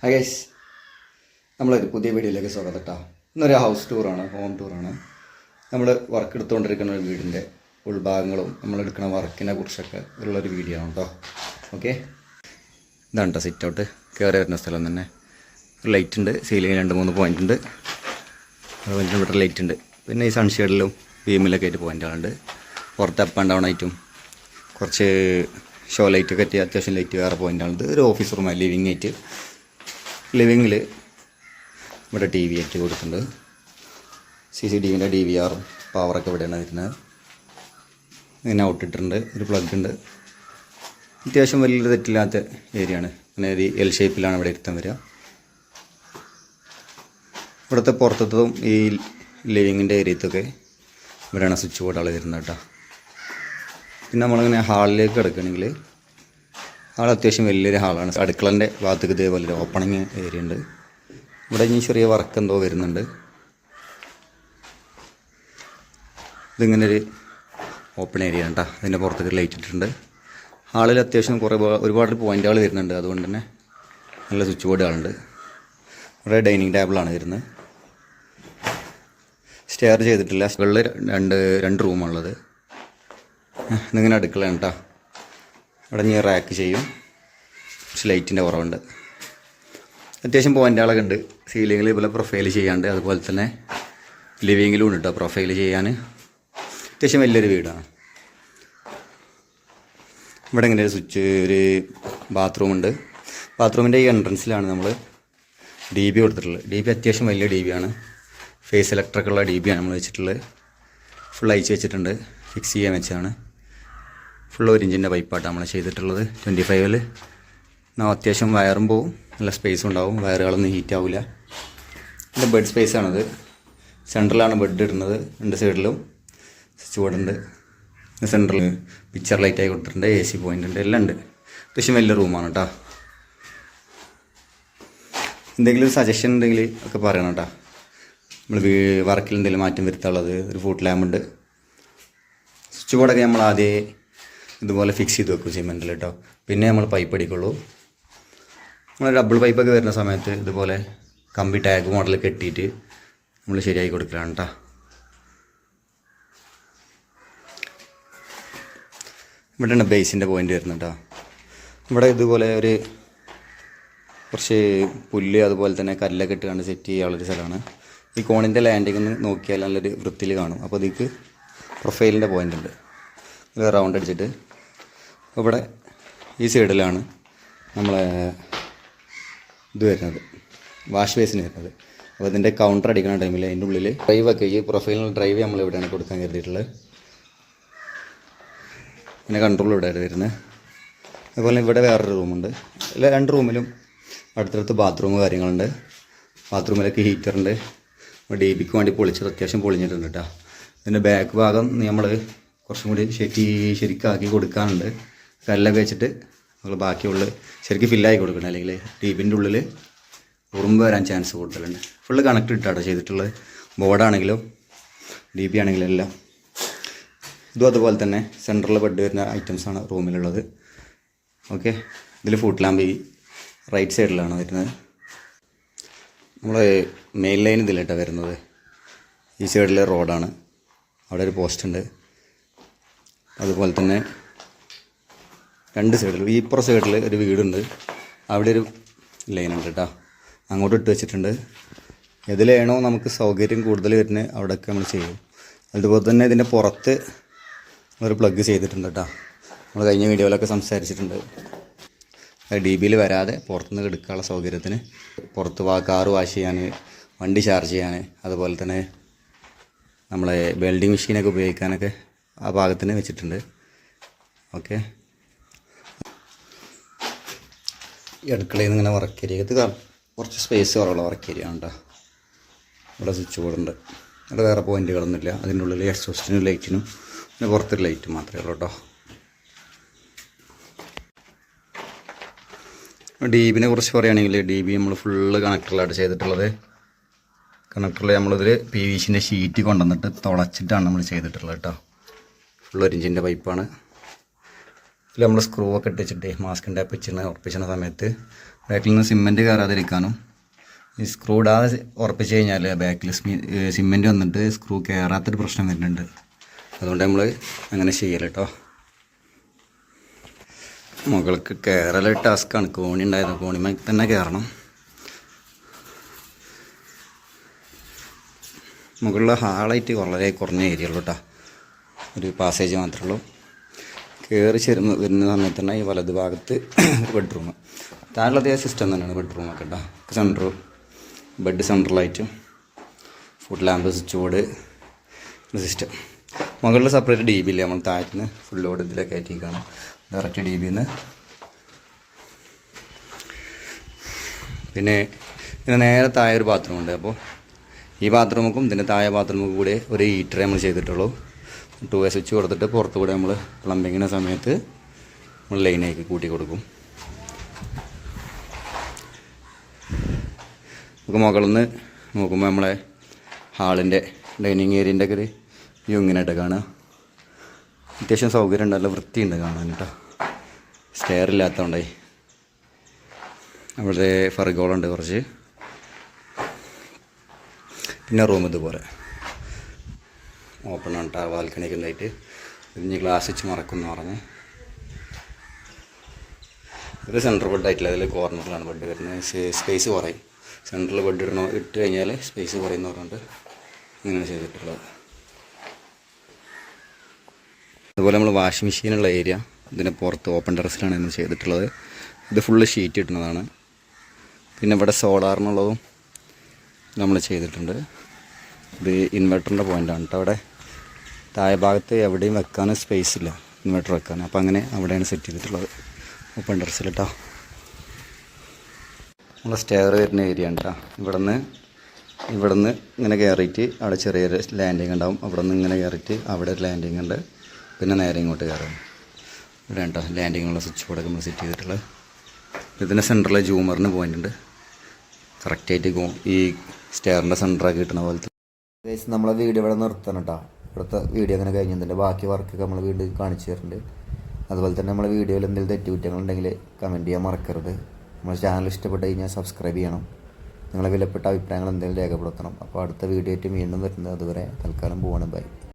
Guys, നമ്മളൊരു പുതിയ വീഡിയോയിലേക്ക് സ്വാഗതം കേട്ടോ. ഇന്നൊരു ഹൗസ് ടൂറാണ്, ഹോം ടൂറാണ്. നമ്മൾ വർക്ക് എടുത്തുകൊണ്ടിരിക്കുന്ന ഒരു വീടിൻ്റെ ഉൾഭാഗങ്ങളും നമ്മളെടുക്കുന്ന വർക്കിനെ കുറിച്ചൊക്കെ ഉള്ളൊരു വീഡിയോ ആണ് കേട്ടോ. ഓക്കെ, ഇതാണ് കേട്ടോ സിറ്റ് ഔട്ട്. കയറി വരുന്ന സ്ഥലം തന്നെ. ലൈറ്റ് ഉണ്ട്, സീലിംഗ് 2-3 പോയിൻ്റ് ഉണ്ട്. അതുപോലെ ഇവിടെ ലൈറ്റ് ഉണ്ട്. പിന്നെ ഈ സൺഷെയ്ഡിലും ബീമിലൊക്കെ ആയിട്ട് പോയിൻ്റുകളുണ്ട്. പുറത്ത് അപ്പ് ആൻഡ് ഡൗൺ ആയിട്ടും കുറച്ച് ഷോ ലൈറ്റൊക്കെ ആയിട്ട് അത്യാവശ്യം ലൈറ്റ് വേറെ പോയിൻ്റാണിത്. ഒരു ഓഫീസ് റൂമാണ്, ലിവിങ് ആയിട്ട്. ലിവിങ്ങിൽ ഇവിടെ ടി വി ആയിട്ട് കൊടുത്തിട്ടുണ്ട്. CCTVൻ്റെ DVR പവറൊക്കെ ഇവിടെയാണ് വരുന്നത്. ഇങ്ങനെ ഔട്ടിട്ടുണ്ട്, ഒരു പ്ലഗ് ഉണ്ട്. അത്യാവശ്യം വലിയൊരു തെറ്റില്ലാത്ത ഏരിയയാണ്. പിന്നെ ഒരു L ഷേപ്പിലാണ് ഇവിടെ ഇരുത്താൻ വരിക. ഇവിടുത്തെ പുറത്തതും ഈ ലിവിങ്ങിൻ്റെ ഏരിയത്തൊക്കെ ഇവിടെയാണ് സ്വിച്ച് ബോർഡുകൾ വരുന്നത് കേട്ടോ. പിന്നെ നമ്മളിങ്ങനെ ഹാളിലേക്ക് കിടക്കുകയാണെങ്കിൽ ഹാൾ അത്യാവശ്യം വലിയൊരു ഹാളാണ്. അടുക്കളൻ്റെ ഭാഗത്തേക്ക് ഇതേപോലെ ഒരു ഓപ്പണിങ് ഏരിയ ഉണ്ട്. ഇവിടെ ഇനി ചെറിയ വർക്ക് എന്തോ വരുന്നുണ്ട്. ഇതിങ്ങനെ ഒരു ഓപ്പൺ ഏരിയ ആണ് കേട്ടോ. അതിൻ്റെ പുറത്തേക്ക് ലൈറ്റ് ഇട്ടിട്ടുണ്ട്. ഹാളിൽ അത്യാവശ്യം ഒരുപാട് പോയിൻ്റുകൾ വരുന്നുണ്ട്. അതുകൊണ്ട് തന്നെ നല്ല സ്വിച്ച് ബോർഡുകളുണ്ട്. ഇവിടെ ഡൈനിങ് ടേബിളാണ് വരുന്നത്. സ്റ്റെയർ ചെയ്തിട്ടില്ല. മുകളിൽ രണ്ട് റൂമുള്ളത്. ഇതിങ്ങനെ അടുക്കളയാണ് കേട്ടോ. അവിടെ ഞാൻ റാക്ക് ചെയ്യും. കുറച്ച് ലൈറ്റിൻ്റെ കുറവുണ്ട്. അത്യാവശ്യം പോയിൻ്റുകളൊക്കെ ഉണ്ട്. സീലിങ്ങിൽ ഇതുപോലെ പ്രൊഫൈൽ ചെയ്യാണ്ട്, അതുപോലെ തന്നെ ലിവിങ്ങിലും ഉണ്ട് കേട്ടോ പ്രൊഫൈൽ ചെയ്യാൻ. അത്യാവശ്യം വലിയൊരു വീടാണ്. ഇവിടെ ഇങ്ങനെ ഒരു സ്വിച്ച്, ഒരു ബാത്റൂമുണ്ട്. ബാത്റൂമിൻ്റെ ഈ എൻട്രൻസിലാണ് നമ്മൾ DB കൊടുത്തിട്ടുള്ളത്. DB അത്യാവശ്യം വലിയ DB ആണ്. ഫേസ് ഇലക്ട്രിക്കുള്ള DB ആണ് നമ്മൾ വെച്ചിട്ടുള്ളത്. ഫുൾ അയച്ച് വെച്ചിട്ടുണ്ട്. ഫിക്സ് ചെയ്യാൻ വെച്ചാണ്. ഫുൾ 1 ഇഞ്ചിൻ്റെ പൈപ്പായിട്ടാണ് നമ്മൾ ചെയ്തിട്ടുള്ളത്. 25-ൽ അത്യാവശ്യം വയറും പോവും, നല്ല സ്പേസും ഉണ്ടാവും. വയറുകളൊന്നും ഹീറ്റ് ആവില്ല. പിന്നെ ബെഡ് സ്പേസാണിത്. സെൻറ്ററിലാണ് ബെഡ് ഇടുന്നത്. 2 സൈഡിലും സ്വിച്ച് ബോർഡ് ഉണ്ട്. സെൻറ്ററിൽ പിക്ചർ ലൈറ്റായി കൊടുത്തിട്ടുണ്ട്. AC പോയിൻ്റ് ഉണ്ട്, എല്ലാം ഉണ്ട്. അത്യാവശ്യം വലിയ റൂമാണ് കേട്ടോ. എന്തെങ്കിലും സജഷൻ ഉണ്ടെങ്കിൽ ഒക്കെ പറയണം കേട്ടോ. നമ്മൾ വർക്കിൽ എന്തെങ്കിലും മാറ്റം വരുത്താനുള്ളത്. ഒരു ഫുഡ് ലാമ്പുണ്ട്. സ്വിച്ച് ബോർഡൊക്കെ നമ്മൾ ആദ്യം ഇതുപോലെ ഫിക്സ് ചെയ്ത് വെക്കും സിമെൻറ്റിൽ കേട്ടോ. പിന്നെ നമ്മൾ പൈപ്പ് അടിക്കുള്ളൂ. നമ്മൾ ഡബിൾ പൈപ്പൊക്കെ വരുന്ന സമയത്ത് ഇതുപോലെ കമ്പി ടാഗ് മോഡൽ കെട്ടിയിട്ട് നമ്മൾ ശരിയാക്കി കൊടുക്കലാണ് കേട്ടോ. ഇവിടെയാണ് ബേസിൻ്റെ പോയിൻ്റ് വരുന്നത് കേട്ടോ. ഇവിടെ ഇതുപോലെ ഒരു കുറച്ച് പുല്ല്, അതുപോലെ തന്നെ കല്ലൊക്കെ ഇട്ട് കണ്ട് സെറ്റ് ചെയ്യാനുള്ളൊരു സ്ഥലമാണ്. ഈ കോണിൻ്റെ ലാൻഡിങ് ഒന്ന് നോക്കിയാൽ നല്ലൊരു വൃത്തിയിൽ കാണും. അപ്പോൾ ഇതിക്ക് പ്രൊഫൈലിൻ്റെ പോയിൻ്റ് ഉണ്ട്. ഇത് റൗണ്ട് അടിച്ചിട്ട് ഇവിടെ ഈ സൈഡിലാണ് നമ്മളെ ഇത് വരുന്നത്, വാഷ് ബേസിന് വരുന്നത്. അപ്പോൾ ഇതിൻ്റെ കൗണ്ടർ അടിക്കുന്ന ടൈമിൽ അതിൻ്റെ ഉള്ളിൽ ഡ്രൈവൊക്കെ, ഈ പ്രൊഫൈലിനുള്ള ഡ്രൈവ് നമ്മൾ ഇവിടെയാണ് കൊടുക്കാൻ കരുതിയിട്ടുള്ളത്. പിന്നെ കൺട്രോൾ ഇവിടെയാണ് വരുന്നത്. അതുപോലെ ഇവിടെ വേറൊരു റൂമുണ്ട്. എല്ലാ 2 റൂമിലും അടുത്തടുത്ത് ബാത്റൂം കാര്യങ്ങളുണ്ട്. ബാത്റൂമിലൊക്കെ ഹീറ്ററുണ്ട്. DBക്ക് വേണ്ടി പൊളിച്ചത് അത്യാവശ്യം പൊളിഞ്ഞിട്ടുണ്ട് കേട്ടോ. ഇതിൻ്റെ ബാക്ക് ഭാഗം നമ്മൾ കുറച്ചും കൂടി ശരിക്കാക്കി കൊടുക്കാനുണ്ട്. കല്ലൊക്കെ വെച്ചിട്ട് നമ്മൾ ബാക്കിയുള്ള ശരിക്കും ഫില്ലാക്കി കൊടുക്കണം. അല്ലെങ്കിൽ DBൻ്റെ ഉള്ളിൽ ഉറുമ്പ് വരാൻ ചാൻസ് കൂടുതലുണ്ട്. ഫുള്ള് കണക്ട് ഇട്ടാട്ടോ ചെയ്തിട്ടുള്ളത്. ബോർഡാണെങ്കിലും DB ആണെങ്കിലും എല്ലാം. ഇതും അതുപോലെ തന്നെ സെൻറ്ററിൽ ബെഡ് വരുന്ന ഐറ്റംസാണ് റൂമിലുള്ളത്. ഓക്കെ, ഇതിൽ ഫുഡ് ലാമ്പ് ഈ റൈറ്റ് സൈഡിലാണ് വരുന്നത്. നമ്മൾ മെയിൻ ലൈൻ ഇതിലായിട്ടാണ് വരുന്നത്. ഈ സൈഡിലെ റോഡാണ്. അവിടെ ഒരു പോസ്റ്റ് ഉണ്ട്. അതുപോലെ തന്നെ 2 സൈഡിലും ഈ സൈഡിൽ ഒരു വീടുണ്ട്. അവിടെ ഒരു ലൈനുണ്ട് കേട്ടോ. അങ്ങോട്ട് ഇട്ട് വെച്ചിട്ടുണ്ട്. ഇതിലാണോ നമുക്ക് സൗകര്യം കൂടുതൽ വരുന്നത് അവിടെയൊക്കെ നമ്മൾ ചെയ്യും. അതുപോലെ തന്നെ ഇതിൻ്റെ പുറത്ത് ഒരു പ്ലഗ് ചെയ്തിട്ടുണ്ട് കേട്ടോ. നമ്മൾ കഴിഞ്ഞ വീഡിയോയിലൊക്കെ സംസാരിച്ചിട്ടുണ്ട്. DBയിൽ വരാതെ പുറത്തുനിന്ന് എടുക്കാനുള്ള സൗകര്യത്തിന് പുറത്ത് കാറ് വാഷ് ചെയ്യാൻ, വണ്ടി ചാർജ് ചെയ്യാൻ, അതുപോലെ തന്നെ നമ്മളെ വെൽഡിങ് മെഷീനൊക്കെ ഉപയോഗിക്കാനൊക്കെ ആ ഭാഗത്തിന് വെച്ചിട്ടുണ്ട്. ഓക്കെ, ഈ അടുക്കളയിൽ നിന്ന് ഇങ്ങനെ വർക്ക് ഏരിയ, ഇത് കുറച്ച് സ്പേസ് കുറവുള്ള വർക്ക് ഏരിയ ആണ് കേട്ടോ. ഇവിടെ സ്വിച്ച് ബോർഡുണ്ട്. അവിടെ വേറെ പോയിൻറ്റുകളൊന്നുമില്ല. അതിൻ്റെ ഉള്ളിൽ എക്സോസ്റ്റിനും ലൈറ്റിനും പിന്നെ പുറത്തൊരു ലൈറ്റ് മാത്രമേ ഉള്ളൂ കേട്ടോ. DBനെ കുറിച്ച് പറയുകയാണെങ്കിൽ DB നമ്മൾ ഫുള്ള് കണക്ടറിലായിട്ട് ചെയ്തിട്ടുള്ളത്. കണക്ടറിൽ നമ്മളിതിൽ PVCൻ്റെ ഷീറ്റ് കൊണ്ടുവന്നിട്ട് തുളച്ചിട്ടാണ് നമ്മൾ ചെയ്തിട്ടുള്ളത് കേട്ടോ. ഫുൾ 1 ഇഞ്ചിൻ്റെ പൈപ്പാണ്. ഇതിൽ നമ്മൾ സ്ക്രൂ ഒക്കെ ഇട്ടിച്ചിട്ട് മാസ്കിൻ ടാപ്പ് വെച്ചിട്ട് ഉറപ്പിച്ചിരുന്ന സമയത്ത് ബാക്കിൽ നിന്ന് സിമെൻറ്റ് കയറാതിരിക്കാനും ഈ സ്ക്രൂ ഇടാതെ ഉറപ്പിച്ച് കഴിഞ്ഞാൽ ബാക്കിൽ സിമെൻറ്റ് വന്നിട്ട് സ്ക്രൂ കയറാത്തൊരു പ്രശ്നം വരുന്നുണ്ട്. അതുകൊണ്ട് നമ്മൾ അങ്ങനെ ചെയ്യൽ കേട്ടോ. മുകൾക്ക് കയറൽ ടാസ്ക്കാണ്. കോണി ഉണ്ടായിരുന്നു, കോണിമ തന്നെ കയറണം. മുകളിൽ ഹാളായിട്ട് വളരെ കുറഞ്ഞ ഏരിയ ഉള്ളൂ കേട്ടോ. ഒരു പാസേജ് മാത്രമേ ഉള്ളൂ. കയറി വരുന്ന സമയത്ത് തന്നെ ഈ വലത് ഭാഗത്ത് ഒരു ബെഡ്റൂം, താഴെ അതേ സിസ്റ്റം തന്നെയാണ് ബെഡ്റൂമൊക്കെ കേട്ടോ. സെൻറ്റർ ബെഡ് സെൻട്രലായിട്ട് foot lamp switch board system. മുകളിൽ സെപ്പറേറ്റ് DB ഇല്ല, നമ്മൾ താഴത്തുനിന്ന് ഫുൾ ലോഡ് ഇതിലേക്ക് കയറ്റിക്കാണ് ഡയറക്റ്റ് DBന്ന്. പിന്നെ ഇതിന് നേരെ താഴെ ഒരു ബാത്റൂം ഉണ്ട്. അപ്പോൾ ഈ ബാത്റൂമുക്കും ഇതിൻ്റെ താഴെ ബാത്റൂമുക്കും കൂടെ ഒരു ഹീറ്റർ നമ്മൾ ചെയ്തിട്ടുള്ളൂ. 2 സ്വിച്ച് കൊടുത്തിട്ട് പുറത്ത് കൂടെ നമ്മൾ പ്ലംബിങ്ങിൻ്റെ സമയത്ത് നമ്മൾ ലൈനേക്ക് കൂട്ടി കൊടുക്കും. നമുക്ക് മുകളിൽ നിന്ന് നോക്കുമ്പോൾ നമ്മളെ ഹാളിൻ്റെ ഡൈനിങ് ഏരിയൻ്റെ ഒക്കെ ഒരു വ്യൂ ഇങ്ങനെയായിട്ട് കാണുക. അത്യാവശ്യം സൗകര്യം ഉണ്ട്, നല്ല വൃത്തിയുണ്ട് കാണാൻ കേട്ടോ. സ്റ്റെയർ ഇല്ലാത്തതുകൊണ്ടേ അവിടെ ഫർഗോളുണ്ട് കുറച്ച്. പിന്നെ റൂം ഇതുപോലെ ഓപ്പൺ ആണ് കേട്ടോ, ബാൽക്കണിയൊക്കെ ഉണ്ടായിട്ട്. ഇനി ഗ്ലാസ് വെച്ച് മറക്കുമെന്ന് പറഞ്ഞ് ഒരു സെൻറ്റർ ബെഡ് ആയിട്ടില്ല, അതിൽ കോർണറിലാണ് ബെഡ് വരുന്നത്. സ്പേസ് കുറയും. സെൻറ്ററിൽ ബെഡ് ഇട്ട് കഴിഞ്ഞാൽ സ്പേസ് കുറയുമെന്ന് പറഞ്ഞിട്ട് ഇങ്ങനെ ചെയ്തിട്ടുള്ളത്. അതുപോലെ നമ്മൾ വാഷിംഗ് മെഷീനുള്ള ഏരിയ ഇതിന് പുറത്ത് ഓപ്പൺ ടെറസിലാണ് ഇന്ന് ചെയ്തിട്ടുള്ളത്. ഇത് ഫുള്ള് ഷീറ്റ് ഇട്ടുന്നതാണ്. പിന്നെ ഇവിടെ സോളാറിനുള്ളതും നമ്മൾ ചെയ്തിട്ടുണ്ട്. ഇത് ഇൻവെർട്ടറിൻ്റെ പോയിൻ്റാണ് കേട്ടോ. അവിടെ താഴെ ഭാഗത്ത് എവിടെയും വെക്കാൻ സ്പേസ് ഇല്ല ഇൻവെർട്ടർ വെക്കാൻ. അപ്പോൾ അങ്ങനെ അവിടെയാണ് സെറ്റ് ചെയ്തിട്ടുള്ളത് ഓപ്പൺ ടെറസിൽ കേട്ടോ. നമ്മളെ സ്റ്റെയർ വരുന്ന ഏരിയ ആണ് കേട്ടോ. ഇവിടുന്ന് ഇങ്ങനെ കയറിയിട്ട് അവിടെ ചെറിയൊരു ലാൻഡിങ് ഉണ്ടാവും. അവിടെ നിന്ന് ഇങ്ങനെ കയറിയിട്ട് അവിടെ ഒരു ലാൻഡിങ് ഉണ്ട്. പിന്നെ നേരെ ഇങ്ങോട്ട് കയറും. ഇവിടെ കേട്ടോ ലാൻഡിങ്ങുള്ള സ്വിച്ച് ബോർഡൊക്കെ നമ്മൾ സെറ്റ് ചെയ്തിട്ടുള്ളത്. ഇതിൻ്റെ സെൻറ്ററിലെ ജൂമറിന് പോയിൻ്റ് ഉണ്ട്. കറക്റ്റായിട്ട് ഈ സ്റ്റെയറിൻ്റെ സെൻറ്ററൊക്കെ കിട്ടുന്ന പോലത്തെ. നമ്മളെ വീഡിയോ ഇവിടെ നിർത്തണം കേട്ടോ. ഇവിടുത്തെ വീഡിയോ അങ്ങനെ കഴിഞ്ഞിട്ടുണ്ട്. ബാക്കി വർക്കൊക്കെ നമ്മൾ വീണ്ടും കാണിച്ചു തരുന്നുണ്ട്. അതുപോലെ തന്നെ നമ്മളെ വീഡിയോയിൽ എന്തെങ്കിലും തെറ്റുകുറ്റങ്ങളുണ്ടെങ്കിൽ കമൻറ്റ് ചെയ്യാൻ മറക്കരുത്. നമ്മുടെ ചാനൽ ഇഷ്ടപ്പെട്ട് കഴിഞ്ഞാൽ സബ്സ്ക്രൈബ് ചെയ്യണം. നിങ്ങളെ വിലപ്പെട്ട അഭിപ്രായങ്ങൾ എന്തെങ്കിലും രേഖപ്പെടുത്തണം. അപ്പോൾ അടുത്ത വീഡിയോ ആയിട്ട് വീണ്ടും വരുന്നത്. അതുവരെ തൽക്കാലം പോകണം. ബൈ.